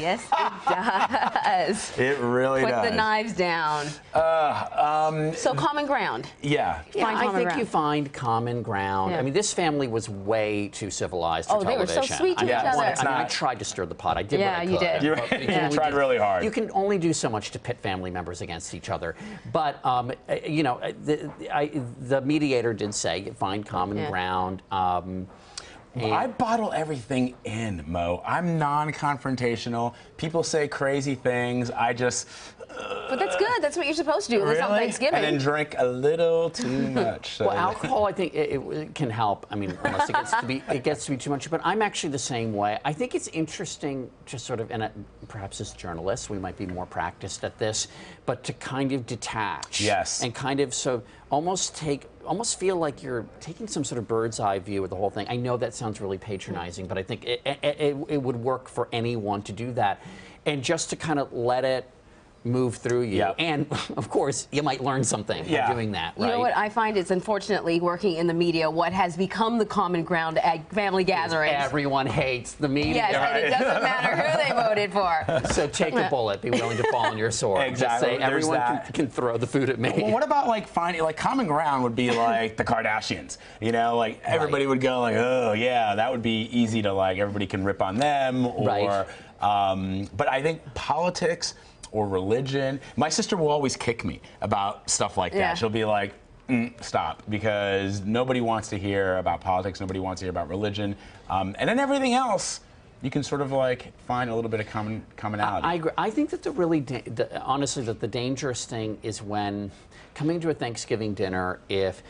Yes, it does. It really does. Put the knives down. So common ground. Yeah. I think you find common ground. Yeah. I mean, this family was way too civilized for they were television. so sweet to each other. I tried to stir the pot. I did what I could. You did. You tried really hard. You can only do so much to pit family members against each other. But, you know, the mediator did say find common ground. I bottle everything in, Mo. I'm non-confrontational. People say crazy things. I just... But that's good. That's what you're supposed to do on Thanksgiving. And then drink a little too much. So. Well, alcohol, I think it can help. I mean, unless it gets to be too much. But I'm actually the same way. I think it's interesting to sort of, and perhaps as journalists, we might be more practiced at this, but to kind of detach. Yes. And kind of almost feel like you're taking some sort of bird's eye view of the whole thing. I know that sounds really patronizing, but I think it would work for anyone to do that, and just to kind of let it move through you. Yep. And of course you might learn something by doing that, right? You know what I find is, unfortunately, working in the media, what has become the common ground at family gatherings. Everyone hates the media. Yes, and it doesn't matter who they voted for. So take a bullet, be willing to fall on your sword. Exactly. Just say everyone can throw the food at me. Well, what about finding common ground would be like the Kardashians, you know, like everybody would go like, oh yeah, that would be easy to everybody can rip on them, or but I think politics or religion. My sister will always kick me about stuff like that. She'll be like, stop, because nobody wants to hear about politics, nobody wants to hear about religion, and then everything else you can sort of find a little bit of commonality. I agree. I think that honestly, that the dangerous thing is when coming to a Thanksgiving dinner, if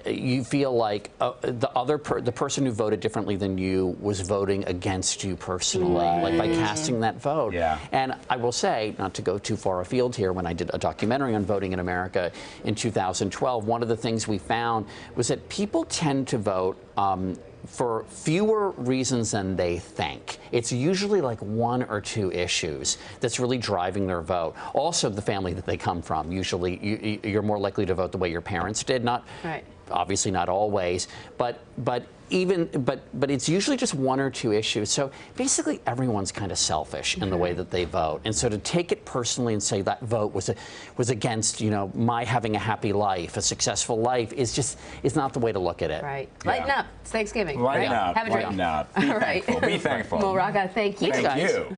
you feel like the person who voted differently than you was voting against you personally, like by casting that vote. Yeah. And I will say, not to go too far afield here, when I did a documentary on voting in America in 2012, one of the things we found was that people tend to vote for fewer reasons than they think. It's usually like one or two issues that's really driving their vote. Also, the family that they come from. Usually, you're more likely to vote the way your parents did. Not obviously not always, but it's usually just one or two issues. So basically, everyone's kind of selfish in the way that they vote. And so to take it personally and say that vote was against, you know, my having a happy life, a successful life, is not the way to look at it. Right. Lighten up. It's Thanksgiving. Lighten up. Have a drink. Lighten up. Be thankful. Be thankful. Mo Rocca, thank you. Thank you.